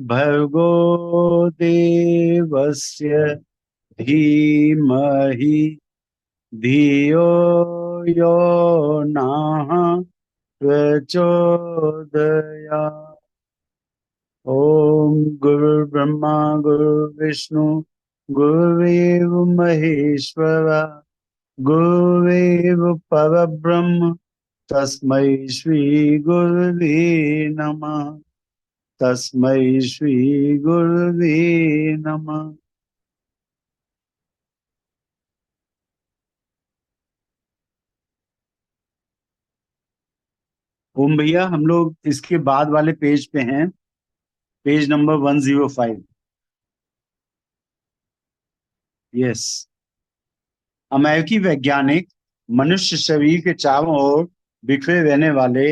भर्गो देवस्य धीमहि धियो यो नः प्रचोदयात्। ओम गुरुर्ब्रह्मा गुरुर्विष्णु गुरुदेव महेश्वर गुरुदेव परब्रह्म तस्मै श्री गुरुवे नमः। तस्मै श्री गुरुवे नमः। ओम भैया, हम लोग इसके बाद वाले पेज पे हैं। Page number 105। यस। अमेरिकी वैज्ञानिक मनुष्य शरीर के चारों ओर बिखरे रहने वाले,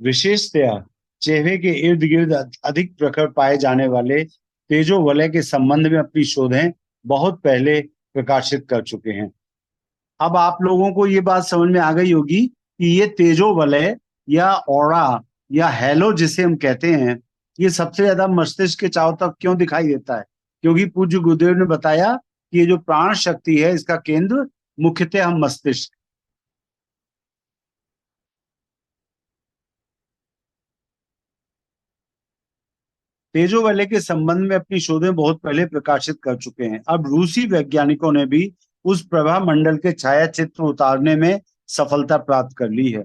विशेषतया चेहरे के इर्द गिर्द अधिक प्रखर पाए जाने वाले तेजो वलय के संबंध में अपनी शोधें बहुत पहले प्रकाशित कर चुके हैं। अब आप लोगों को ये बात समझ में आ गई होगी कि ये तेजो वलय या ऑरा या हैलो जिसे हम कहते हैं, ये सबसे ज्यादा मस्तिष्क के चारों तरफ क्यों दिखाई देता है? क्योंकि पूज्य गुरुदेव ने बताया कि ये जो प्राण शक्ति है, इसका केंद्र मुख्यतः हम मस्तिष्क। तेजो वलय के संबंध में अपनी शोधें बहुत पहले प्रकाशित कर चुके हैं। अब रूसी वैज्ञानिकों ने भी उस प्रभा मंडल के छाया चित्र उतारने में सफलता प्राप्त कर ली है।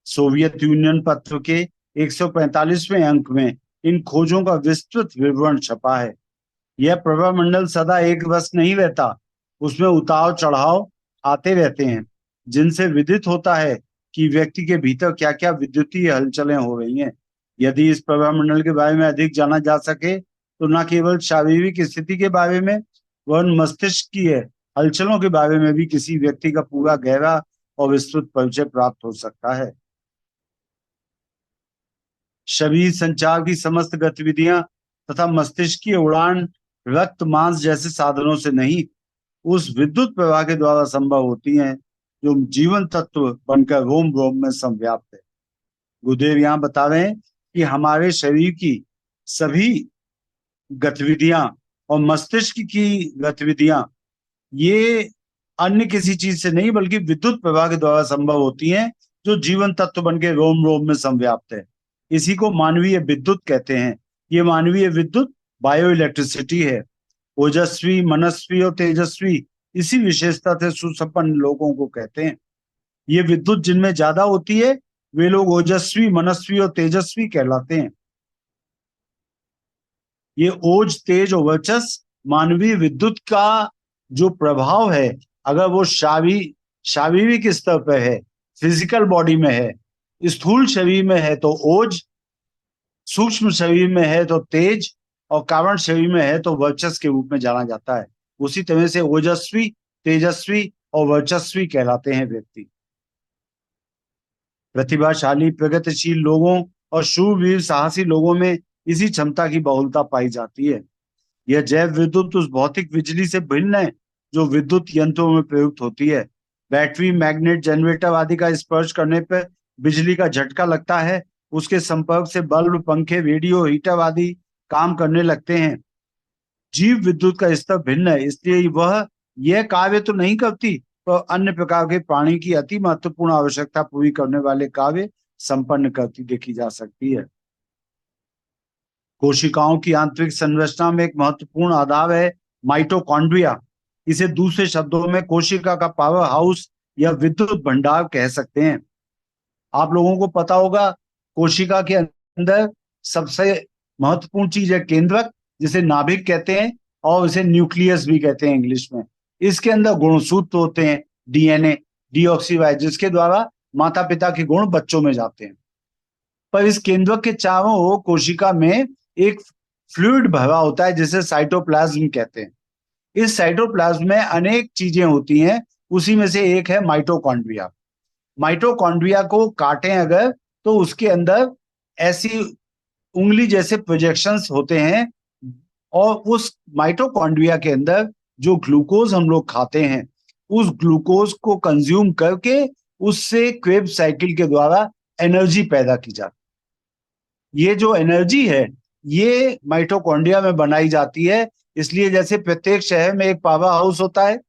सोवियत यूनियन पत्र के 145वें अंक में इन खोजों का विस्तृत विवरण छपा है। यह प्रभा मंडल सदा एक बस नहीं रहता, उसमें उतार चढ़ाव आते रहते हैं, जिनसे विदित होता है कि व्यक्ति के भीतर क्या क्या विद्युतीय हलचलें हो रही हैं। यदि इस प्रभामंडल के बारे में अधिक जाना जा सके तो न केवल शारीरिक स्थिति के बारे में, वरन मस्तिष्क की हलचलों के बारे में भी किसी व्यक्ति का पूरा गहरा और विस्तृत परिचय प्राप्त हो सकता है। शरीर संचार की समस्त गतिविधियां तथा मस्तिष्क की उड़ान रक्त मांस जैसे साधनों से नहीं, उस विद्युत प्रवाह के द्वारा संभव होती हैं जो जीवन तत्व बनकर रोम रोम में संव्याप्त है। गुरुदेव यहाँ बता रहे हैं कि हमारे शरीर की सभी गतिविधियां और मस्तिष्क की गतिविधियां ये अन्य किसी चीज से नहीं बल्कि विद्युत प्रवाह के द्वारा संभव होती हैं, जो जीवन तत्व बन के रोम रोम में संव्याप्त है। इसी को मानवीय विद्युत कहते हैं। ये मानवीय विद्युत बायो इलेक्ट्रिसिटी है। ओजस्वी, मनस्वी और तेजस्वी इसी विशेषता से सुसंपन्न लोगों को कहते हैं। ये विद्युत जिनमें ज्यादा होती है वे लोग ओजस्वी, मनस्वी और तेजस्वी कहलाते हैं। ये ओज, तेज और वर्चस मानवीय विद्युत का जो प्रभाव है, अगर वो शारीरिक स्तर पर है, फिजिकल बॉडी में है, स्थूल शरीर में है तो ओज, सूक्ष्म शरीर में है तो तेज, और कारण शरीर में है तो वर्चस के रूप में जाना जाता है। उसी तरह से ओजस्वी, तेजस्वी और वर्चस्वी कहलाते हैं व्यक्ति। प्रतिभाशाली, प्रगतिशील लोगों और शूरवीर साहसी लोगों में इसी क्षमता की बहुलता पाई जाती है। यह जैव विद्युत उस भौतिक बिजली से भिन्न है जो विद्युत यंत्रों में प्रयुक्त होती है। बैटरी, मैग्नेट, जनरेटर आदि का स्पर्श करने पर बिजली का झटका लगता है। उसके संपर्क से बल्ब, पंखे, रेडियो, हीटर आदि काम करने लगते हैं। जीव विद्युत का स्तर भिन्न है, इसलिए वह यह कार्य तो नहीं करती, पर अन्य प्रकार के प्राणी की अति महत्वपूर्ण आवश्यकता पूरी करने वाले कार्य संपन्न करती देखी जा सकती है। कोशिकाओं की आंतरिक संरचना में एक महत्वपूर्ण आधार है माइटोकॉन्ड्रिया। इसे दूसरे शब्दों में कोशिका का पावर हाउस या विद्युत भंडार कह सकते हैं। आप लोगों को पता होगा, कोशिका के अंदर सबसे महत्वपूर्ण चीज है केंद्रक, जिसे नाभिक कहते हैं, और इसे न्यूक्लियस भी कहते हैं इंग्लिश में। इसके अंदर गुणसूत्र होते हैं, डीएनए, डीऑक्सीराइबोज, जिसके द्वारा माता पिता के गुण बच्चों में जाते हैं। पर इस केंद्रक के चारों ओर कोशिका में एक फ्लूइड भरा होता है जिसे साइटोप्लाज्म कहते हैं। इस साइटोप्लाज्म में अनेक चीजें होती हैं, उसी में से एक है माइटोकॉन्ड्रिया। माइटोकॉन्ड्रिया को काटें अगर तो उसके अंदर ऐसी उंगली जैसे प्रोजेक्शंस होते हैं, और उस माइटोकॉन्ड्रिया के अंदर जो ग्लूकोज हम लोग खाते हैं, उस ग्लूकोज को कंज्यूम करके उससे क्रेब्स साइकिल के द्वारा एनर्जी पैदा की जाती है। ये जो एनर्जी है ये माइटोकॉन्ड्रिया में बनाई जाती है। इसलिए जैसे प्रत्येक शहर में एक पावर हाउस होता है,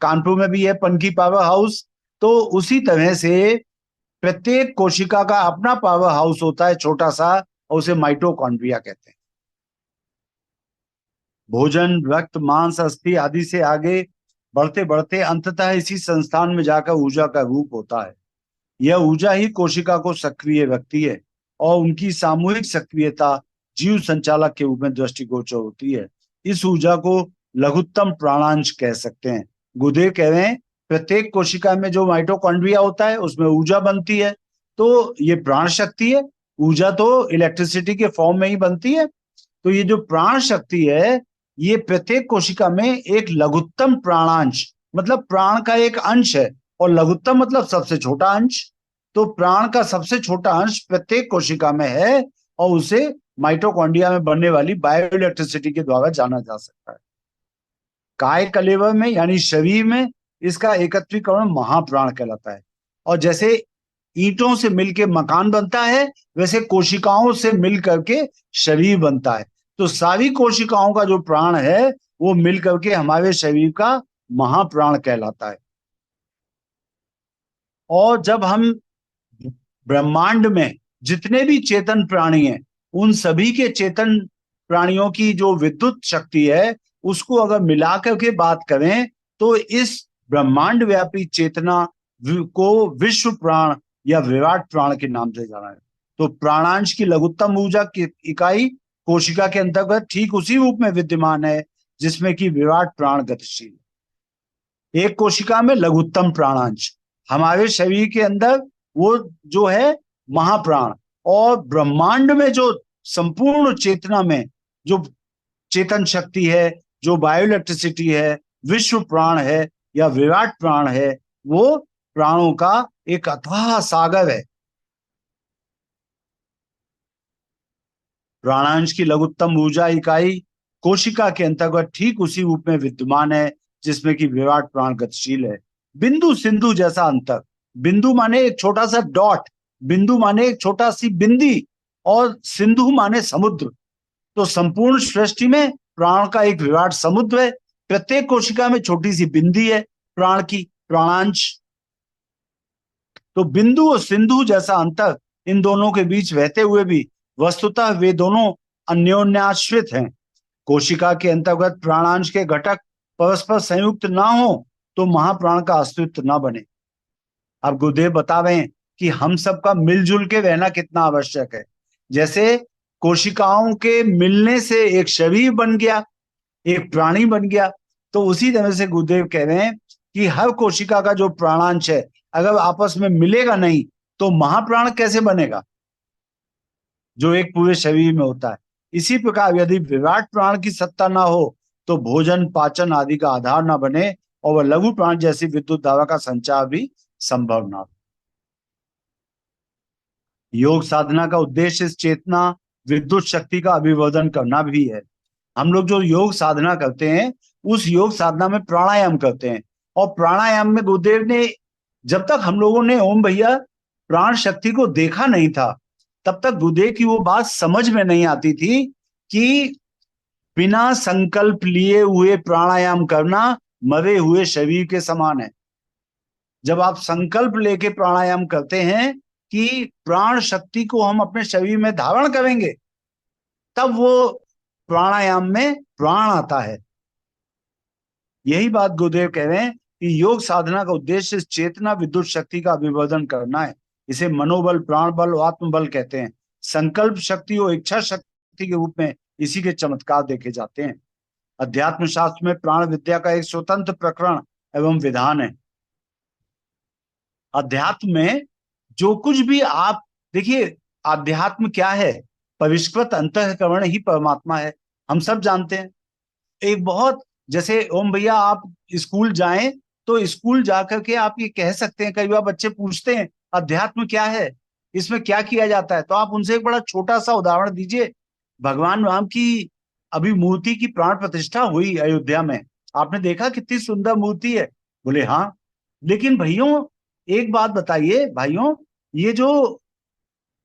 कानपुर में भी है पनकी पावर हाउस, तो उसी तरह से प्रत्येक कोशिका का अपना पावर हाउस होता है छोटा सा, और उसे माइटोकॉन्ड्रिया कहते हैं। भोजन, रक्त, मांस, अस्थि आदि से आगे बढ़ते बढ़ते अंततः इसी संस्थान में जाकर ऊर्जा का रूप होता है। यह ऊर्जा ही कोशिका को सक्रिय रखती है और उनकी सामूहिक सक्रियता जीव संचालक के रूप में दृष्टिगोचर होती है। इस ऊर्जा को लघुत्तम प्राणांश कह सकते हैं। गुरुदेव कह रहे हैं प्रत्येक कोशिका में जो माइटोकॉन्ड्रिया होता है उसमें ऊर्जा बनती है, तो ये प्राण शक्ति है। ऊर्जा तो इलेक्ट्रिसिटी के फॉर्म में ही बनती है, तो ये जो प्राण शक्ति है ये प्रत्येक कोशिका में एक लघुत्तम प्राणांश, मतलब प्राण का एक अंश है, और लघुत्तम मतलब सबसे छोटा अंश। तो प्राण का सबसे छोटा अंश प्रत्येक कोशिका में है और उसे माइटोकॉन्ड्रिया में बनने वाली बायो इलेक्ट्रिसिटी के द्वारा जाना जा सकता है। काय कलेवर में यानी शरीर में इसका एकत्रीकरण महाप्राण कहलाता है। और जैसे ईंटों से मिलके मकान बनता है, वैसे कोशिकाओं से मिल करके शरीर बनता है। तो सारी कोशिकाओं का जो प्राण है वो मिल करके हमारे शरीर का महाप्राण कहलाता है। और जब हम ब्रह्मांड में जितने भी चेतन प्राणी हैं, उन सभी के चेतन प्राणियों की जो विद्युत शक्ति है उसको अगर मिला करके बात करें तो इस ब्रह्मांड व्यापी चेतना को विश्व प्राण या विराट प्राण के नाम से जाना है। तो प्राणांश की लघुत्तम ऊर्जा की इकाई कोशिका के अंतर्गत ठीक उसी रूप में विद्यमान है जिसमें कि विराट प्राण गतिशील। एक कोशिका में लघुत्तम प्राणांश, हमारे शरीर के अंदर वो जो है महाप्राण, और ब्रह्मांड में जो संपूर्ण चेतना में जो चेतन शक्ति है, जो बायो इलेक्ट्रिसिटी है, विश्व प्राण है या विराट प्राण है, वो प्राणों का एक अथाह सागर है। प्राणांश की लघुत्तम ऊर्जा इकाई कोशिका के अंतर्गत ठीक उसी रूप में विद्यमान है जिसमें कि विराट प्राण गतिशील है। बिंदु सिंधु जैसा अंतर, बिंदु माने एक छोटा सा डॉट, बिंदु माने एक छोटा सी बिंदी, और सिंधु माने समुद्र। तो संपूर्ण सृष्टि में प्राण का एक विराट समुद्र है। प्रत्येक कोशिका में छोटी सी बिंदी है प्राण की, प्राणांश। तो बिंदु और सिंधु जैसा अंतर इन दोनों के बीच रहते हुए भी वस्तुतः वे दोनों अन्योन्याश्रित हैं। कोशिका के अंतर्गत प्राणांश के घटक परस्पर संयुक्त ना हो तो महाप्राण का अस्तित्व ना बने। अब गुरुदेव बता रहे हैं कि हम सबका मिलजुल के रहना कितना आवश्यक है। जैसे कोशिकाओं के मिलने से एक शरीर बन गया, एक प्राणी बन गया, तो उसी तरह से गुरुदेव कह रहे हैं कि हर कोशिका का जो प्राणांश है अगर आपस में मिलेगा नहीं तो महाप्राण कैसे बनेगा जो एक पूरे शरीर में होता है। इसी प्रकार यदि विराट प्राण की सत्ता ना हो तो भोजन, पाचन आदि का आधार ना बने और वह लघु प्राण जैसी विद्युत धारा का संचार भी संभव ना हो। योग साधना का उद्देश्य इस चेतना विद्युत शक्ति का अभिवर्धन करना भी है। हम लोग जो योग साधना करते हैं उस योग साधना में प्राणायाम करते हैं, और प्राणायाम में गुरुदेव ने, जब तक हम लोगों ने ओम भैया प्राण शक्ति को देखा नहीं था तब तक गुरुदेव की वो बात समझ में नहीं आती थी कि बिना संकल्प लिए हुए प्राणायाम करना मरे हुए शरीर के समान है। जब आप संकल्प लेके प्राणायाम करते हैं कि प्राण शक्ति को हम अपने शरीर में धारण करेंगे, तब वो प्राणायाम में प्राण आता है। यही बात गुरुदेव कह रहे हैं कि योग साधना का उद्देश्य चेतना विद्युत शक्ति का अभिवर्धन करना है। इसे मनोबल, प्राण बल और आत्मबल कहते हैं। संकल्प शक्ति और इच्छा शक्ति के रूप में इसी के चमत्कार देखे जाते हैं। अध्यात्म शास्त्र में प्राण विद्या का एक स्वतंत्र प्रकरण एवं विधान है। अध्यात्म में जो कुछ भी आप देखिए, अध्यात्म क्या है? परिष्कृत अंतःकरण ही परमात्मा है, हम सब जानते हैं। एक बहुत, जैसे ओम भैया आप स्कूल जाएं तो स्कूल जाकर के आप ये कह सकते हैं, कई बार बच्चे पूछते हैं अध्यात्म क्या है, इसमें क्या किया जाता है, तो आप उनसे एक बड़ा छोटा सा उदाहरण दीजिए। भगवान राम की अभी मूर्ति की प्राण प्रतिष्ठा हुई अयोध्या में, आपने देखा कितनी सुंदर मूर्ति है? बोले हाँ। लेकिन भाइयों एक बात बताइए भाइयों, ये जो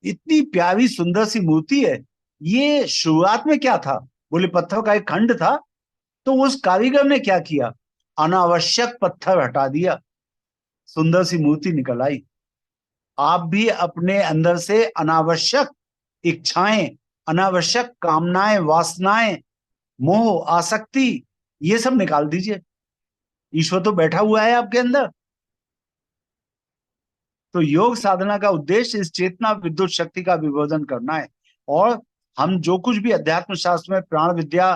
इतनी प्यारी सुंदर सी मूर्ति है, ये शुरुआत में क्या था? बोले पत्थर का एक खंड था। तो उस कारीगर ने क्या किया? अनावश्यक पत्थर हटा दिया, सुंदर सी मूर्ति निकल आई। आप भी अपने अंदर से अनावश्यक इच्छाएं, अनावश्यक कामनाएं, वासनाएं, मोह, आसक्ति, ये सब निकाल दीजिए। ईश्वर तो बैठा हुआ है आपके अंदर। तो योग साधना का उद्देश्य इस चेतना विद्युत शक्ति का विवर्धन करना है। और हम जो कुछ भी अध्यात्म शास्त्र में प्राण विद्या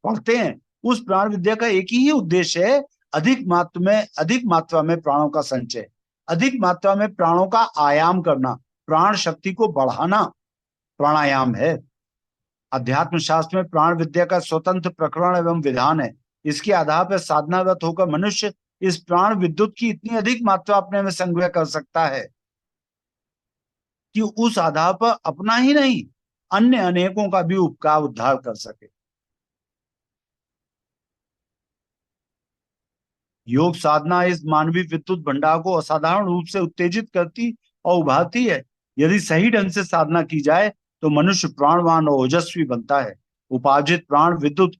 पढ़ते हैं, उस प्राण विद्या का एक ही उद्देश्य है, अधिक मात्रा में प्राणों का संचय, अधिक मात्रा में प्राणों का आयाम करना, प्राण शक्ति को बढ़ाना प्राणायाम है। अध्यात्म शास्त्र में प्राण विद्या का स्वतंत्र प्रकरण एवं विधान है। इसके आधार पर साधनारत होकर मनुष्य इस प्राण विद्युत की इतनी अधिक मात्रा अपने में संग्रह कर सकता है कि उस आधार पर अपना ही नहीं, अन्य अनेकों का भी उपकार उद्धार कर सके। योग साधना इस मानवीय विद्युत भंडार को असाधारण रूप से उत्तेजित करती और उभारती है। यदि सही ढंग से साधना की जाए तो मनुष्य प्राणवान और ओजस्वी बनता है। उपार्जित प्राण विद्युत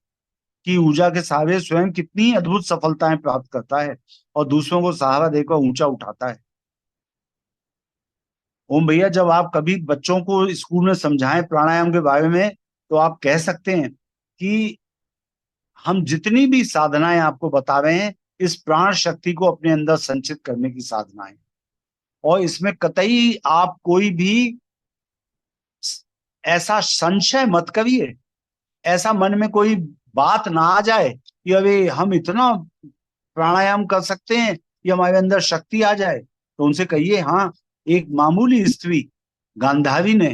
की ऊर्जा के सहारे स्वयं कितनी अद्भुत सफलताएं प्राप्त करता है और दूसरों को सहारा देकर ऊंचा उठाता है। ओम भैया, जब आप कभी बच्चों को स्कूल में समझाएं प्राणायाम के बारे में, तो आप कह सकते हैं कि हम जितनी भी साधनाएं आपको बता रहे हैं, इस प्राण शक्ति को अपने अंदर संचित करने की साधनाएं, और इसमें कतई आप कोई भी ऐसा संशय मत करिए, ऐसा मन में कोई बात ना आ जाए कि अरे हम इतना प्राणायाम कर सकते हैं कि हमारे अंदर शक्ति आ जाए। तो उनसे कहिए, हाँ, एक मामूली स्त्री गांधारी ने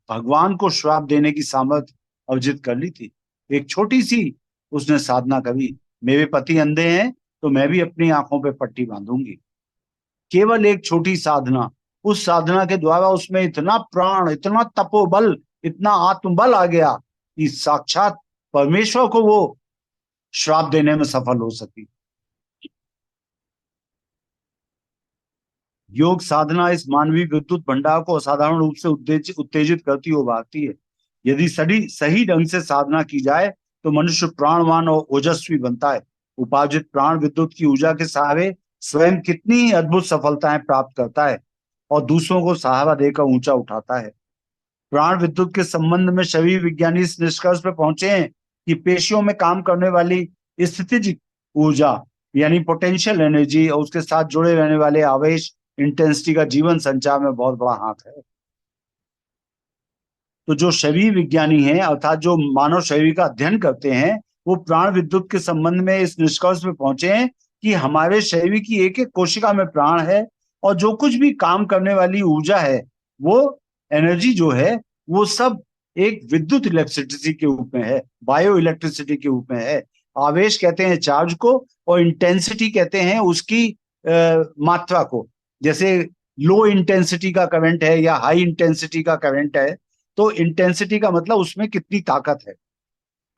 भगवान को श्राप देने की सामर्थ्य अर्जित कर ली थी। एक छोटी सी उसने साधना करी, मेरे पति अंधे हैं तो मैं भी अपनी आंखों पे पट्टी बांधूंगी। केवल एक छोटी साधना, उस साधना के द्वारा उसमें इतना प्राण, इतना तपोबल, इतना आत्मबल आ गया कि साक्षात परमेश्वर को वो श्राप देने में सफल हो सकी। योग साधना इस मानवीय विद्युत भंडार को असाधारण रूप से उत्तेजित करती और उभारती है। यदि सही ढंग से साधना की जाए तो मनुष्य प्राणवान और ओजस्वी बनता है। उपार्जित प्राण विद्युत की ऊर्जा के सहारे स्वयं कितनी अद्भुत सफलताएं प्राप्त करता है और दूसरों को सहारा देकर ऊंचा उठाता है। प्राण विद्युत के संबंध में शरीर विज्ञानी इस निष्कर्ष पर पहुंचे हैं कि पेशियों में काम करने वाली स्थितिज ऊर्जा यानी पोटेंशियल एनर्जी और उसके साथ जुड़े रहने वाले आवेश इंटेंसिटी का जीवन संचार में बहुत बड़ा हाथ है। तो जो शरीर विज्ञानी हैं, अर्थात जो मानव शरीर का अध्ययन करते हैं, वो प्राण विद्युत के संबंध में इस निष्कर्ष पे पहुंचे हैं कि हमारे शरीर की एक एक कोशिका में प्राण है और जो कुछ भी काम करने वाली ऊर्जा है, वो एनर्जी जो है, वो सब एक विद्युत इलेक्ट्रिसिटी के रूप में है, बायो इलेक्ट्रिसिटी के रूप में है। आवेश कहते हैं चार्ज को, और इंटेंसिटी कहते हैं उसकी मात्रा को। जैसे लो इंटेंसिटी का करंट है या हाई इंटेंसिटी का करंट है, तो इंटेंसिटी का मतलब उसमें कितनी ताकत है।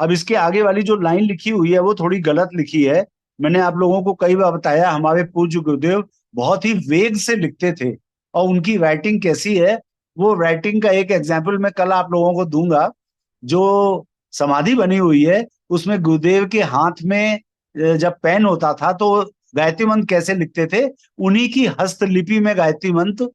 अब इसके आगे वाली जो लाइन लिखी हुई है वो थोड़ी गलत लिखी है। मैंने आप लोगों को कई बार बताया, हमारे पूज्य गुरुदेव बहुत ही वेग से लिखते थे, और उनकी राइटिंग कैसी है, वो राइटिंग का एक एग्जाम्पल मैं कल आप लोगों को दूंगा। जो समाधि बनी हुई है उसमें गुरुदेव के हाथ में जब पेन होता था तो गायत्री मंत्र कैसे लिखते थे, उन्हीं की हस्तलिपि में गायत्री मंत्र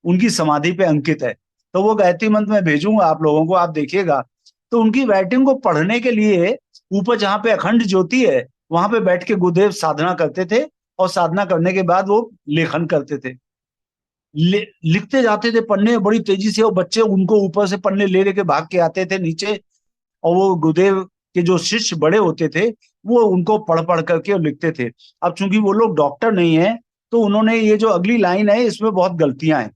उनकी समाधि पे अंकित है। तो वो गायत्री मंत्र मैं भेजूंगा आप लोगों को, आप देखिएगा। तो उनकी राइटिंग को पढ़ने के लिए ऊपर जहां पे अखंड ज्योति है, वहां पे बैठ के गुरुदेव साधना करते थे, और साधना करने के बाद वो लेखन करते थे, लिखते जाते थे पन्ने बड़ी तेजी से, और बच्चे उनको ऊपर से पन्ने ले लेके भाग के आते थे नीचे, और वो गुरुदेव के जो शिष्य बड़े होते थे वो उनको पढ़ पढ़ करके और लिखते थे। अब चूंकि वो लोग डॉक्टर नहीं है, तो उन्होंने ये जो अगली लाइन है इसमें बहुत गलतियां हैं।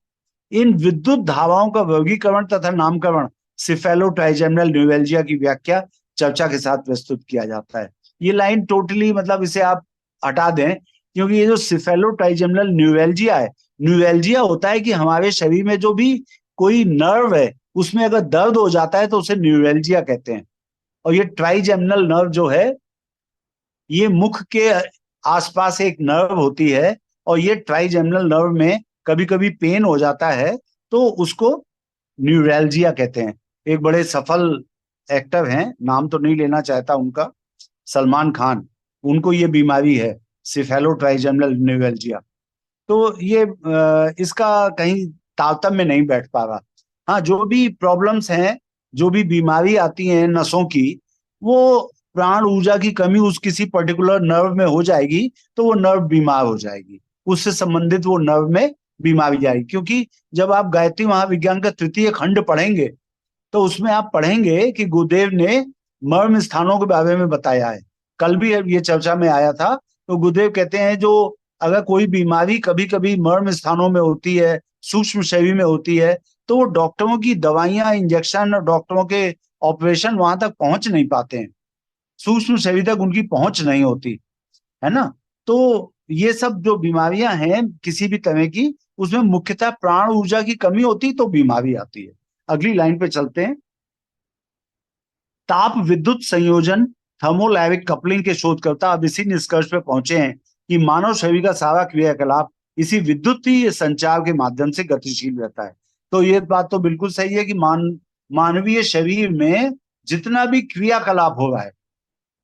इन विद्युत धावाओं का वर्गीकरण तथा नामकरण सिफेलो ट्राइजेमिनल न्यूरेल्जिया की व्याख्या चर्चा के साथ प्रस्तुत किया जाता है। ये लाइन टोटली मतलब इसे आप हटा दें, क्योंकि ये जो सिफेलो ट्राइजेमिनल न्यूरेल्जिया है, न्यूरेल्जिया होता है कि हमारे शरीर में जो भी कोई नर्व है उसमें अगर दर्द हो जाता है तो उसे न्यूरेल्जिया कहते हैं। और ये ट्राइजेमिनल नर्व जो है, ये मुख के आसपास एक नर्व होती है, और ये ट्राइजेमिनल नर्व में कभी कभी पेन हो जाता है तो उसको न्यूरैल्जिया कहते हैं। एक बड़े सफल एक्टर हैं, नाम तो नहीं लेना चाहता उनका, सलमान खान, उनको ये बीमारी है, सिफेलोट्राइजेमिनल न्यूरेल्जिया। तो ये इसका कहीं तारतम्य नहीं बैठ पा रहा। हाँ, जो भी प्रॉब्लम्स हैं, जो भी बीमारी आती हैं नसों की, वो प्राण ऊर्जा की कमी उस किसी पर्टिकुलर नर्व में हो जाएगी तो वो नर्व बीमार हो जाएगी, उससे संबंधित वो नर्व में बीमारी आएगी। क्योंकि जब आप गायत्री महाविज्ञान का तृतीय खंड पढ़ेंगे तो उसमें आप पढ़ेंगे कि गुरुदेव ने मर्म स्थानों के बारे में बताया है। कल भी ये चर्चा में आया था। तो गुरुदेव कहते हैं जो अगर कोई बीमारी कभी कभी मर्म स्थानों में होती है, सूक्ष्म शरीर में होती है, तो वो डॉक्टरों की दवाइयां, इंजेक्शन और डॉक्टरों के ऑपरेशन वहां तक पहुंच नहीं पाते हैं, सूक्ष्म शरीर तक उनकी पहुंच नहीं होती है ना। तो ये सब जो बीमारियां हैं किसी भी तरह की, उसमें मुख्यतः प्राण ऊर्जा की कमी होती तो बीमारी आती है। अगली लाइन पे चलते हैं। ताप विद्युत संयोजन थर्मोलैविक कपलिंग के शोधकर्ता अब इसी निष्कर्ष पे पहुंचे हैं कि मानव शरीर का सारा क्रियाकलाप इसी विद्युतीय संचार के माध्यम से गतिशील रहता है। तो ये बात तो बिल्कुल सही है कि मानवीय शरीर में जितना भी क्रियाकलाप हो रहा है,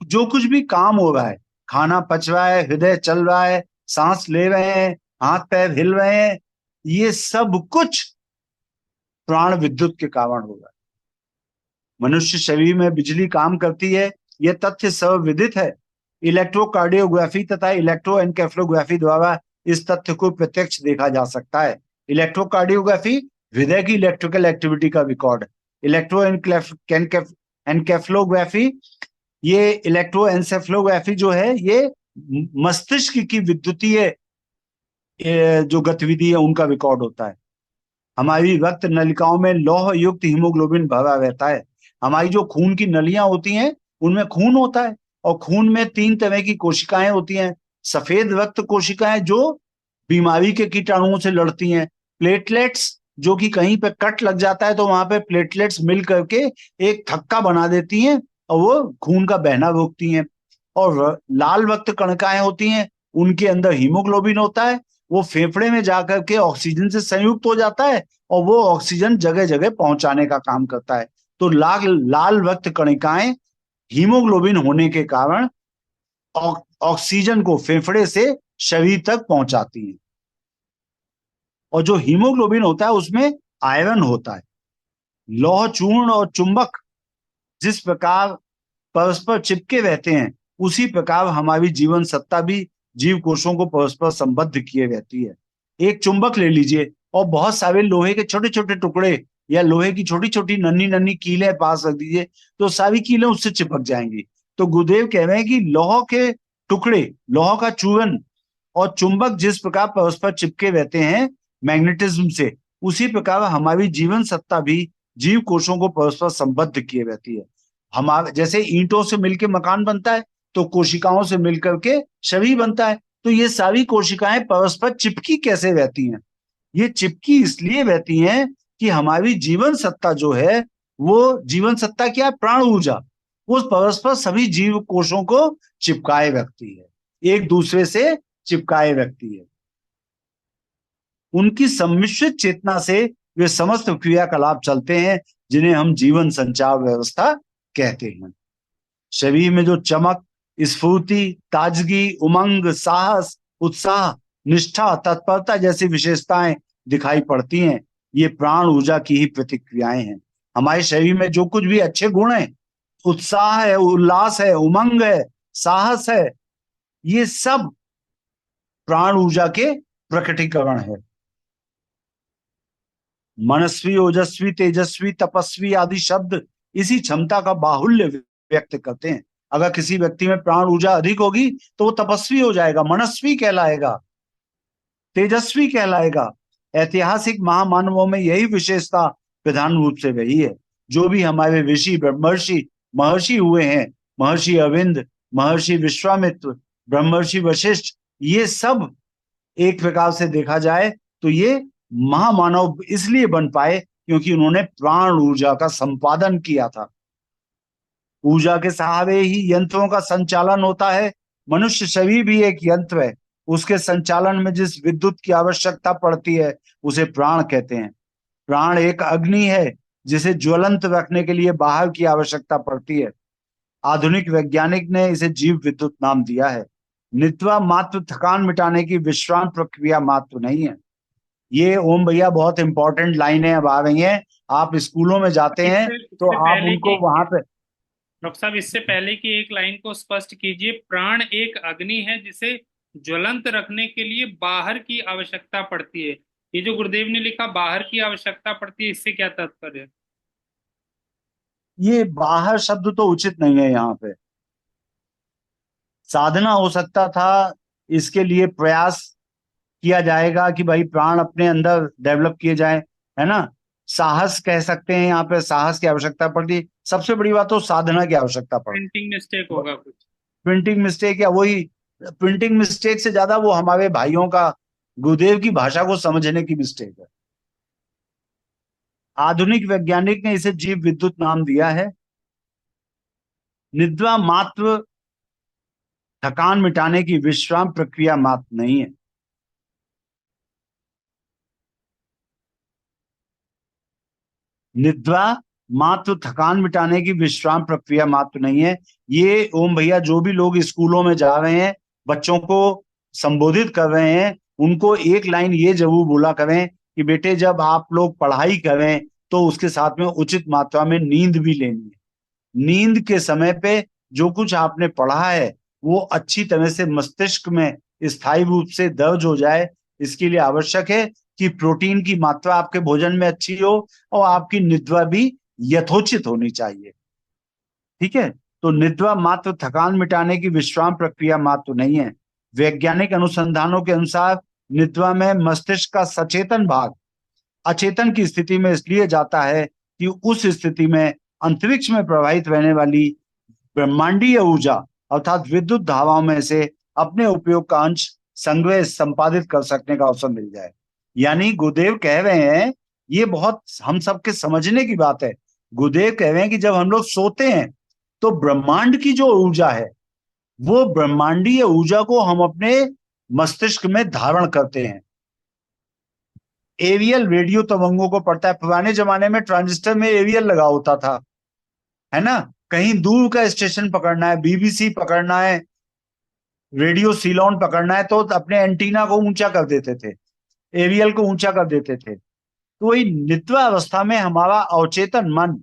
जो कुछ भी काम हो रहा है, खाना पच रहा है, हृदय चल रहा है, सांस ले रहे हैं, हाथ पैर हिल रहे हैं, ये सब कुछ प्राण विद्युत के कारण हो रहा है। मनुष्य शरीर में बिजली काम करती है, यह तथ्य सर्वविदित है। इलेक्ट्रोकार्डियोग्राफी तथा इलेक्ट्रोएन्केफेलोग्राफी द्वारा इस तथ्य को प्रत्यक्ष देखा जा सकता है। इलेक्ट्रोकार्डियोग्राफी हृदय की इलेक्ट्रिकल एक्टिविटी का रिकॉर्ड, इलेक्ट्रोएन्केफेलोग्राफी ये इलेक्ट्रोएन्सेफेलोग्राफी जो है ये मस्तिष्क की विद्युतीय जो गतिविधि है उनका रिकॉर्ड होता है। हमारी रक्त नलिकाओं में लौह युक्त हीमोग्लोबिन भरा रहता है। हमारी जो खून की नलियां होती हैं उनमें खून होता है, और खून में 3 तरह की कोशिकाएं होती हैं। सफेद रक्त कोशिकाएं जो बीमारी के कीटाणुओं से लड़ती हैं, प्लेटलेट्स जो कि कहीं पे कट लग जाता है तो वहां पे प्लेटलेट्स मिल करके एक थक्का बना देती हैं और वो खून का बहना रोकती हैं। और लाल रक्त कणिकाएं होती हैं, उनके अंदर हीमोग्लोबिन होता है, वो फेफड़े में जाकर के ऑक्सीजन से संयुक्त हो जाता है और वो ऑक्सीजन जगह जगह पहुंचाने का काम करता है। तो लाल लाल रक्त कणिकाएं हीमोग्लोबिन होने के कारण ऑक्सीजन को फेफड़े से शरीर तक पहुंचाती हैं। और जो हीमोग्लोबिन होता है उसमें आयरन होता है। लौह चूर्ण और चुंबक जिस प्रकार परस्पर चिपके रहते हैं, उसी प्रकार हमारी जीवन सत्ता भी जीव कोशों को परस्पर संबद्ध किए रहती है। एक चुंबक ले लीजिए और बहुत सारे लोहे के छोटे छोटे टुकड़े या लोहे की छोटी छोटी नन्ही नन्ही कीलें पास रख दीजिए, तो सारी कीलें उससे चिपक जाएंगी। तो गुरुदेव कह रहे हैं कि लौह के टुकड़े, लौह का चूर्ण और चुंबक जिस प्रकार परस्पर चिपके रहते हैं मैग्नेटिज्म से, उसी प्रकार हमारी जीवन सत्ता भी जीव कोशों को परस्पर संबद्ध किए रहती है। हमारे जैसे ईंटों से मिलकर मकान बनता है तो कोशिकाओं से मिलकर के शरीर बनता है। तो ये सारी कोशिकाएं परस्पर चिपकी कैसे रहती हैं? ये चिपकी इसलिए रहती हैं कि हमारी जीवन सत्ता जो है, वो जीवन सत्ता क्या है? प्राण ऊर्जा, वो परस्पर सभी जीव कोशों को चिपकाए रखती है, एक दूसरे से चिपकाए रखती है। उनकी सम्मिश्रित चेतना से वे समस्त क्रियाकलाप चलते हैं जिन्हें हम जीवन संचार व्यवस्था कहते हैं। शरीर में जो चमक, स्फूर्ति, ताजगी, उमंग, साहस, उत्साह, निष्ठा, तत्परता जैसी विशेषताएं दिखाई पड़ती हैं, ये प्राण ऊर्जा की ही प्रतिक्रियाएं हैं। हमारे शरीर में जो कुछ भी अच्छे गुण हैं, उत्साह है, उल्लास है, उमंग है, साहस है, ये सब प्राण ऊर्जा के प्रकटीकरण है। मनस्वी, ओजस्वी, तेजस्वी, तपस्वी आदि शब्द इसी क्षमता का बाहुल्य व्यक्त करते हैं। अगर किसी व्यक्ति में प्राण ऊर्जा अधिक होगी तो वो तपस्वी हो जाएगा, मनस्वी कहलाएगा, तेजस्वी कहलाएगा। ऐतिहासिक महामानवों में यही विशेषता प्रधान रूप से रही है। जो भी हमारे ऋषि ब्रह्मर्षि महर्षि हुए हैं, महर्षि अरविंद, महर्षि विश्वामित्र, ब्रह्मर्षि वशिष्ठ, ये सब एक प्रकार से देखा जाए तो ये महामानव इसलिए बन पाए क्योंकि उन्होंने प्राण ऊर्जा का संपादन किया था। ऊर्जा के सहारे ही यंत्रों का संचालन होता है। मनुष्य शरीर भी एक यंत्र है, उसके संचालन में जिस विद्युत की आवश्यकता पड़ती है उसे प्राण कहते हैं। प्राण एक अग्नि है जिसे ज्वलंत रखने के लिए बाहर की आवश्यकता पड़ती है। आधुनिक वैज्ञानिक ने इसे जीव विद्युत नाम दिया है। निद्रा मात्र थकान मिटाने की विश्राम प्रक्रिया मात्र नहीं है। ये ओम भैया बहुत इंपॉर्टेंट लाइनें अब आ रही हैं। आप स्कूलों में जाते हैं इससे तो इससे आप पहले उनको की वहां पे। डॉक्टर साहब, इससे पहले की एक लाइन को स्पष्ट कीजिए। प्राण एक अग्नि है जिसे ज्वलंत रखने के लिए बाहर की आवश्यकता पड़ती है। ये जो गुरुदेव ने लिखा बाहर की आवश्यकता पड़ती है, इससे क्या तात्पर्य है? ये बाहर शब्द तो उचित नहीं है यहाँ पे। साधना हो सकता था, इसके लिए प्रयास किया जाएगा कि भाई प्राण अपने अंदर डेवलप किए जाए, है ना। साहस कह सकते हैं, यहाँ पे साहस की आवश्यकता पड़ती। सबसे बड़ी बात तो साधना की आवश्यकता पड़ती। प्रिंटिंग मिस्टेक होगा कुछ। प्रिंटिंग मिस्टेक या वही, प्रिंटिंग मिस्टेक से ज्यादा वो हमारे भाइयों का गुरुदेव की भाषा को समझने की मिस्टेक है। आधुनिक वैज्ञानिक ने इसे जीव विद्युत नाम दिया है। निद्रा मात्र थकान मिटाने की विश्राम प्रक्रिया मात्र नहीं है। निद्रा मात्र थकान मिटाने की विश्राम प्रक्रिया मात्र नहीं है। ये ओम भैया जो भी लोग स्कूलों में जा रहे हैं, बच्चों को संबोधित कर रहे हैं, उनको एक लाइन ये जरूर बोला करें कि बेटे जब आप लोग पढ़ाई करें तो उसके साथ में उचित मात्रा में नींद भी लेनी है। नींद के समय पे जो कुछ आपने पढ़ा है वो अच्छी तरह से मस्तिष्क में स्थायी रूप से दर्ज हो जाए। इसके लिए आवश्यक है कि प्रोटीन की मात्रा आपके भोजन में अच्छी हो और आपकी निद्रा भी यथोचित होनी चाहिए। ठीक है। तो निद्रा मात्र थकान मिटाने की विश्राम प्रक्रिया मात्र नहीं है। वैज्ञानिक अनुसंधानों के अनुसार निद्रा में मस्तिष्क का सचेतन भाग अचेतन की स्थिति में इसलिए जाता है कि उस स्थिति में अंतरिक्ष में प्रवाहित रहने वाली ब्रह्मांडीय ऊर्जा अर्थात विद्युत धाराओं में से अपने उपयोग का अंश संग्रह संपादित कर सकने का अवसर मिल जाए। यानी गुरुदेव कह रहे हैं, ये बहुत हम सबके समझने की बात है। गुरुदेव कह रहे हैं कि जब हम लोग सोते हैं तो ब्रह्मांड की जो ऊर्जा है वो ब्रह्मांडीय ऊर्जा को हम अपने मस्तिष्क में धारण करते हैं। एरियल रेडियो तरंगों को पड़ता है। पुराने जमाने में ट्रांजिस्टर में एरियल लगा होता था, है ना। कहीं दूर का स्टेशन पकड़ना है, बीबीसी पकड़ना है, रेडियो सीलोन पकड़ना है, तो अपने एंटीना को ऊंचा कर देते थे, एरियल को ऊंचा कर देते थे। तो वही निद्रा अवस्था में हमारा अवचेतन मन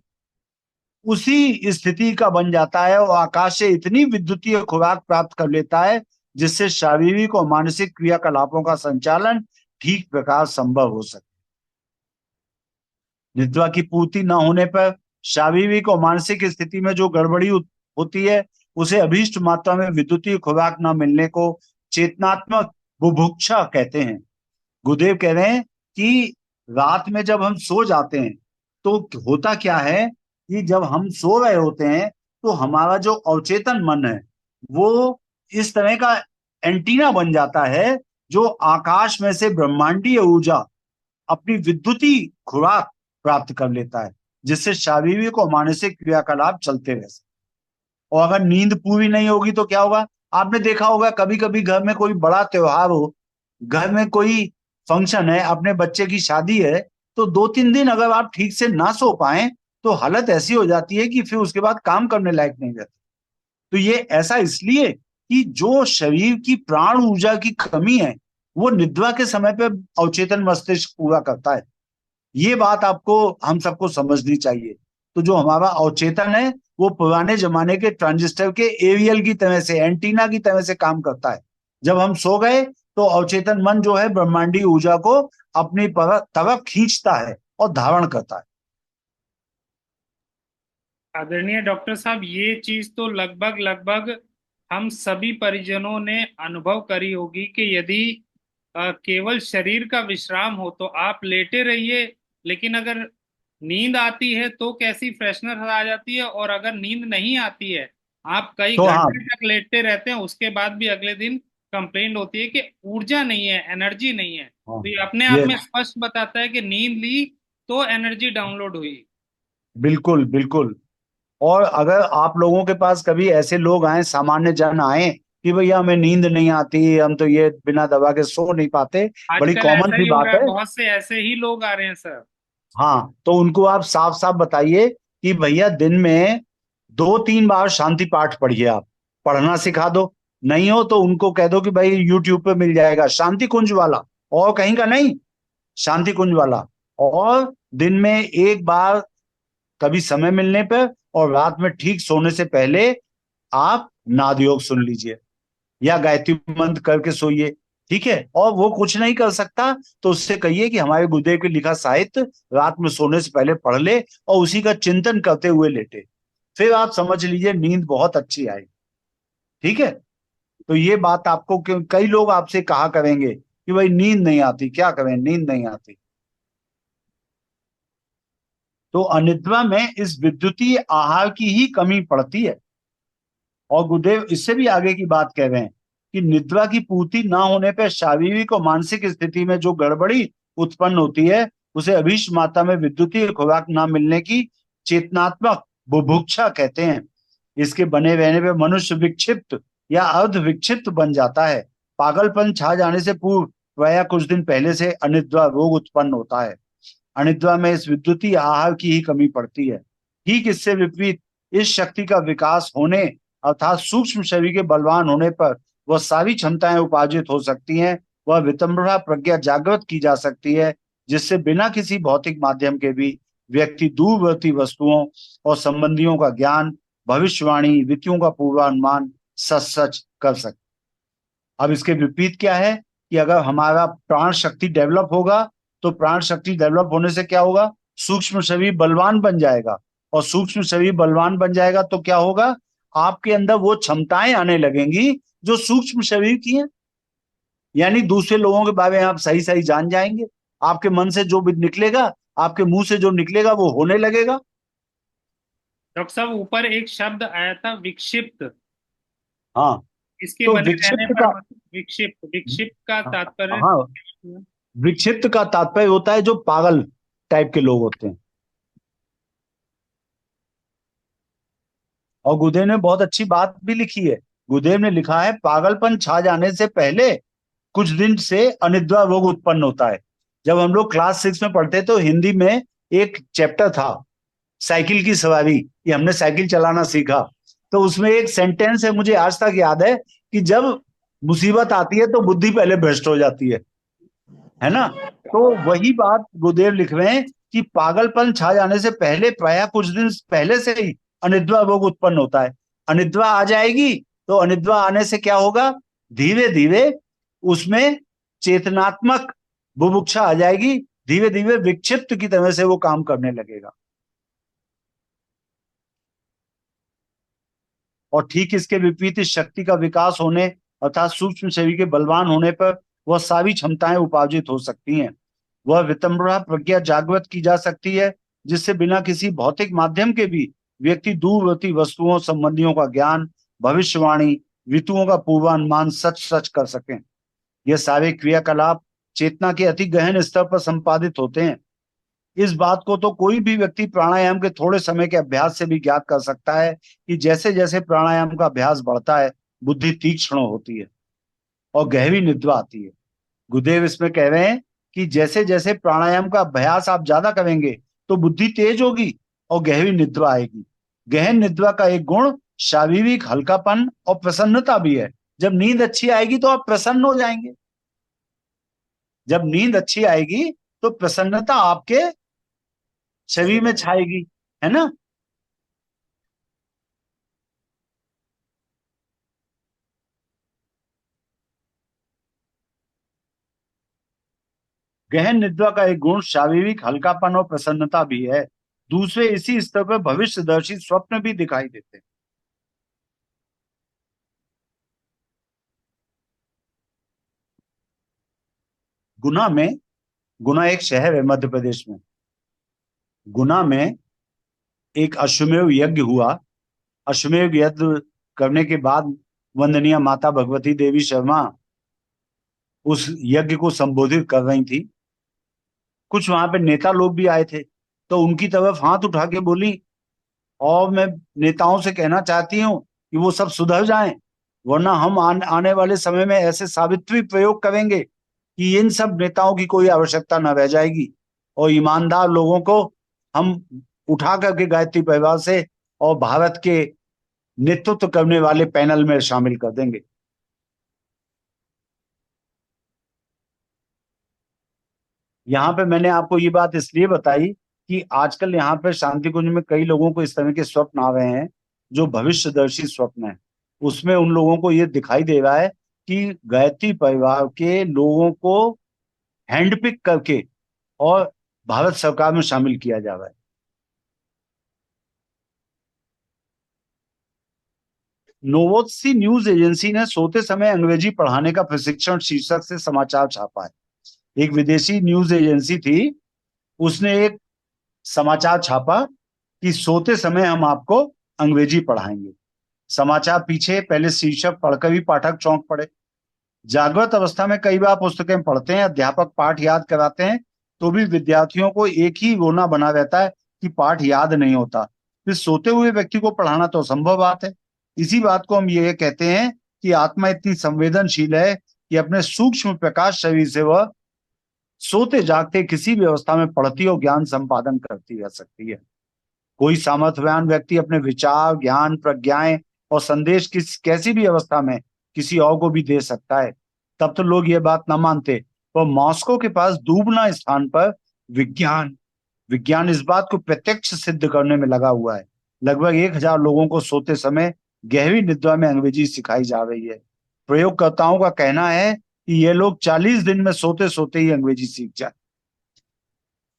उसी स्थिति का बन जाता है और आकाश से इतनी विद्युतीय खुराक प्राप्त कर लेता है जिससे शारीरिक और मानसिक क्रियाकलापों का संचालन ठीक प्रकार संभव हो सके। निद्रा की पूर्ति न होने पर शारीरिक और मानसिक स्थिति में जो गड़बड़ी होती है उसे अभीष्ट मात्रा में विद्युतीय खुराक न मिलने को चेतनात्मक बुभुक्षा कहते हैं। गुरुदेव कह रहे हैं कि रात में जब हम सो जाते हैं तो होता क्या है कि जब हम सो रहे होते हैं तो हमारा जो अवचेतन मन है वो इस तरह का एंटीना बन जाता है जो आकाश में से ब्रह्मांडीय ऊर्जा अपनी विद्युती खुराक प्राप्त कर लेता है जिससे शारीरिक और मानसिक क्रियाकलाप चलते रह सकते। और अगर नींद पूरी नहीं होगी तो क्या होगा? आपने देखा होगा कभी कभी घर में कोई बड़ा त्योहार हो, घर में कोई फंक्शन है, अपने बच्चे की शादी है, तो 2-3 दिन अगर आप ठीक से ना सो पाए तो हालत ऐसी हो जाती है कि फिर उसके बाद काम करने लायक नहीं रहता। तो ये ऐसा इसलिए कि जो शरीर की प्राण ऊर्जा की कमी है वो निद्रा के समय पे अवचेतन मस्तिष्क पूरा करता है। ये बात आपको हम सबको समझनी चाहिए। तो जो हमारा अवचेतन है वो पुराने जमाने के ट्रांजिस्टर के एरियल की तरह से, एंटीना की तरह से काम करता है। जब हम सो गए तो अवचेतन मन जो है ब्रह्मांडी ऊर्जा को अपनी तरफ खींचता है और धारण करता है। आदरणीय डॉक्टर साहब, ये चीज तो लगभग लगभग हम सभी परिजनों ने अनुभव करी होगी कि यदि केवल शरीर का विश्राम हो तो आप लेटे रहिए, लेकिन अगर नींद आती है तो कैसी फ्रेशनर आ जाती है, और अगर नींद नहीं आती है आप कई तो हाँ, घंटे तक लेटते रहते हैं, उसके बाद भी अगले दिन कंप्लेंट होती है कि ऊर्जा नहीं है, एनर्जी नहीं है। हाँ, तो ये अपने आप ये में स्पष्ट बताता है कि नींद ली तो एनर्जी डाउनलोड हुई। बिल्कुल बिल्कुल। और अगर आप लोगों के पास कभी ऐसे लोग आए, सामान्य जन आए कि भैया हमें नींद नहीं आती, हम तो ये बिना दवा के सो नहीं पाते, बड़ी आजकल कॉमन ऐसा सी ही हो बात रहा है, है। बहुत से ऐसे ही लोग आ रहे हैं सर। हाँ, तो उनको आप साफ साफ बताइए कि भैया दिन में 2-3 बार शांति पाठ पढ़िए, आप पढ़ना सिखा दो। नहीं हो तो उनको कह दो कि भाई यूट्यूब पे मिल जाएगा शांति कुंज वाला, और कहीं का नहीं, शांति कुंज वाला। और दिन में एक बार, कभी समय मिलने पर और रात में ठीक सोने से पहले आप नाद योग सुन लीजिए या गायत्री मंत्र करके सोइए। ठीक है, और वो कुछ नहीं कर सकता तो उससे कहिए कि हमारे गुरुदेव के लिखा साहित्य रात में सोने से पहले पढ़ ले और उसी का चिंतन करते हुए लेटे, फिर आप समझ लीजिए नींद बहुत अच्छी आएगी। ठीक है, तो ये बात आपको, कई लोग आपसे कहा करेंगे कि भाई नींद नहीं आती, क्या करें, नींद नहीं आती। तो अनिद्रा में इस विद्युतीय आहार की ही कमी पड़ती है। और गुरुदेव इससे भी आगे की बात कह रहे हैं कि निद्रा की पूर्ति ना होने पर शारीरिक और मानसिक स्थिति में जो गड़बड़ी उत्पन्न होती है उसे अभीष्ट मात्रा में विद्युतीय खुराक ना मिलने की चेतनात्मक बुभुक्षा कहते हैं। इसके बने रहने पर मनुष्य विक्षिप्त या अर्ध विक्षिप्त बन जाता है। पागलपन छा जाने से पूर्व प्रायः कुछ दिन पहले से अनिद्रा रोग उत्पन्न होता है। अनिद्रा में इस विद्युतीय आहार की ही कमी पड़ती है। ठीक इससे विपरीत इस शक्ति का विकास होने अर्थात सूक्ष्म शरीर के बलवान होने पर वह सारी क्षमताएं उपार्जित हो सकती हैं। वह वितंबरा प्रज्ञा जागृत की जा सकती है, जिससे बिना किसी भौतिक माध्यम के भी व्यक्ति दूरवर्ती वस्तुओं और संबंधियों का ज्ञान, भविष्यवाणी, ऋतुओं का पूर्वानुमान सच सच कर सकते। अब इसके विपरीत क्या है कि अगर हमारा प्राण शक्ति डेवलप होगा तो प्राण शक्ति डेवलप होने से क्या होगा, सूक्ष्म शरीर बलवान बन जाएगा। और सूक्ष्म शरीर बलवान बन जाएगा तो क्या होगा, आपके अंदर वो क्षमताएं आने लगेंगी जो सूक्ष्म शरीर की हैं। यानी दूसरे लोगों के बारे में आप सही सही जान जाएंगे। आपके मन से जो भी निकलेगा, आपके मुंह से जो निकलेगा वो होने लगेगा। डॉक्टर साहब ऊपर एक शब्द आया था विक्षिप्त, हाँ, इसके तो बने रहने विक्षिप्त पर का, विक्षिप्त विक्षिप्त का तात्पर्य? हाँ, विक्षिप्त का तात्पर्य होता है जो पागल टाइप के लोग होते हैं। और गुरुदेव ने बहुत अच्छी बात भी लिखी है। गुरुदेव ने लिखा है पागलपन छा जाने से पहले कुछ दिन से अनिद्रा रोग उत्पन्न होता है। जब हम लोग क्लास 6 में पढ़ते तो हिंदी में एक चैप्टर था साइकिल की सवारी, कि हमने साइकिल चलाना सीखा। तो उसमें एक सेंटेंस है, मुझे आज तक याद है, कि जब मुसीबत आती है तो बुद्धि पहले भ्रष्ट हो जाती है ना। तो वही बात गुरुदेव लिख रहे हैं कि पागलपन छा जाने से पहले प्रायः कुछ दिन पहले से ही अनिद्रा रोग उत्पन्न होता है। अनिद्रा आ जाएगी तो अनिद्रा आने से क्या होगा, धीरे धीरे उसमें चेतनात्मक बुभुक्षा आ जाएगी, धीरे धीरे विक्षिप्त की तरह से वो काम करने लगेगा। और ठीक इसके विपरीत इस शक्ति का विकास होने अर्थात सूक्ष्म शरीर के बलवान होने पर वह सारी क्षमताएं उपार्जित हो सकती हैं। वह वितंबरा प्रज्ञा जागृत की जा सकती है, जिससे बिना किसी भौतिक माध्यम के भी व्यक्ति दूरवर्ती वस्तुओं संबंधियों का ज्ञान, भविष्यवाणी, ऋतुओं का पूर्वानुमान सच सच कर सकें। यह सारे क्रियाकलाप चेतना के अति गहन स्तर पर संपादित होते हैं। इस बात को तो कोई भी व्यक्ति प्राणायाम के थोड़े समय के अभ्यास से भी ज्ञात कर सकता है कि जैसे जैसे प्राणायाम का अभ्यास बढ़ता है बुद्धि तीक्ष्ण होती है और गहरी निद्रा आती है। गुरुदेव इसमें कह रहे हैं कि जैसे जैसे प्राणायाम का अभ्यास आप ज्यादा करेंगे तो बुद्धि तेज होगी और गहरी निद्रा आएगी। गहन निद्रा का एक गुण शारीरिक हल्कापन और प्रसन्नता भी है। जब नींद अच्छी आएगी तो आप प्रसन्न हो जाएंगे। जब नींद अच्छी आएगी तो प्रसन्नता आपके शरीर में छाएगी, है ना। गहन निद्रा का एक गुण शारीरिक हल्कापन और प्रसन्नता भी है। दूसरे इसी स्तर पर भविष्यदर्शी स्वप्न भी दिखाई देते हैं। गुना में, गुना एक शहर है मध्य प्रदेश में, गुना में एक अश्वमेव यज्ञ हुआ। अश्वमेव यज्ञ करने के बाद वंदनीय माता भगवती देवी शर्मा उस यज्ञ को संबोधित कर रही थी। कुछ वहां पे नेता लोग भी आए थे, तो उनकी तरफ हाथ उठा के बोली, और मैं नेताओं से कहना चाहती हूँ कि वो सब सुधर जाएं, वरना हम आने वाले समय में ऐसे सावित्री प्रयोग करेंगे कि इन सब नेताओं की कोई आवश्यकता न रह जाएगी। और ईमानदार लोगों को हम उठा करके गायत्री परिवार से और भारत के नेतृत्व करने वाले पैनल में शामिल कर देंगे। यहाँ पे मैंने आपको ये बात इसलिए बताई कि आजकल यहाँ पे शांति कुंज में कई लोगों को इस तरह के स्वप्न आ रहे हैं जो भविष्यदर्शी स्वप्न है। उसमें उन लोगों को ये दिखाई दे रहा है कि गायत्री परिवार के लोगों को हैंडपिक करके और भारत सरकार में शामिल किया जा रहा है। नोवोत्सी न्यूज एजेंसी ने सोते समय अंग्रेजी पढ़ाने का प्रशिक्षण शीर्षक से समाचार छापा है। एक विदेशी न्यूज एजेंसी थी, उसने एक समाचार छापा कि सोते समय हम आपको अंग्रेजी पढ़ाएंगे। समाचार पीछे पहले शीर्षक पढ़कर भी पाठक चौंक पड़े। जागृत अवस्था में कई बार पुस्तकें पढ़ते हैं, अध्यापक पाठ याद कराते हैं, तो भी विद्यार्थियों को एक ही रोना बना रहता है कि पाठ याद नहीं होता। फिर सोते हुए व्यक्ति को पढ़ाना तो असंभव बात है। इसी बात को हम ये कहते हैं कि आत्मा इतनी संवेदनशील है कि अपने सूक्ष्म प्रकाश शरीर से वह सोते जागते किसी भी अवस्था में पढ़ती और ज्ञान संपादन करती रह सकती है। कोई सामर्थ्यवान व्यक्ति अपने विचार, ज्ञान, प्रज्ञाएं और संदेश कैसी भी अवस्था में किसी और को भी दे सकता है। तब तो लोग ये बात ना मानते, पर मॉस्को के पास दूबना स्थान पर विज्ञान विज्ञान इस बात को प्रत्यक्ष सिद्ध करने में लगा हुआ है। लगभग 1,000 लोगों को सोते समय गहरी निद्रा में अंग्रेजी सिखाई जा रही है। प्रयोगकर्ताओं का कहना है कि ये लोग 40 दिन में सोते सोते ही अंग्रेजी सीख जाए।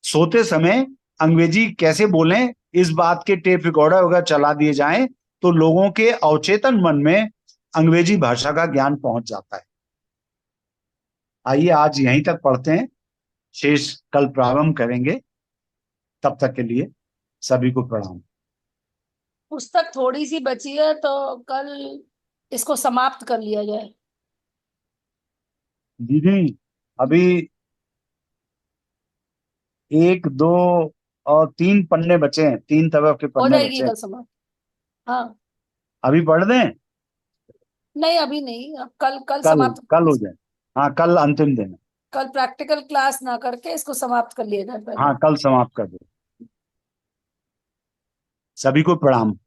सोते समय अंग्रेजी कैसे बोलें, इस बात के टेप रिकॉर्डर अगर चला दिए जाएं तो लोगों के अवचेतन मन में अंग्रेजी भाषा का ज्ञान पहुंच जाता है। आइए आज यहीं तक पढ़ते हैं, शेष कल प्रारंभ करेंगे। तब तक के लिए सभी को प्रणाम। पुस्तक थोड़ी सी बची है तो कल इसको समाप्त कर लिया जाए। दीदी अभी 1, 2 और 3 पन्ने बचे हैं, 3 तरफ के हो पन्ने जाएगी बचे हैं। कल समाप्त। हाँ, अभी पढ़ दें? नहीं अभी नहीं, अब कल कल कल समाप्त। कल हो जाए। हाँ, कल अंतिम दिन है। कल प्रैक्टिकल क्लास ना करके इसको समाप्त कर लिया जाए पहले। हाँ, कल समाप्त कर दो। सभी को प्रणाम।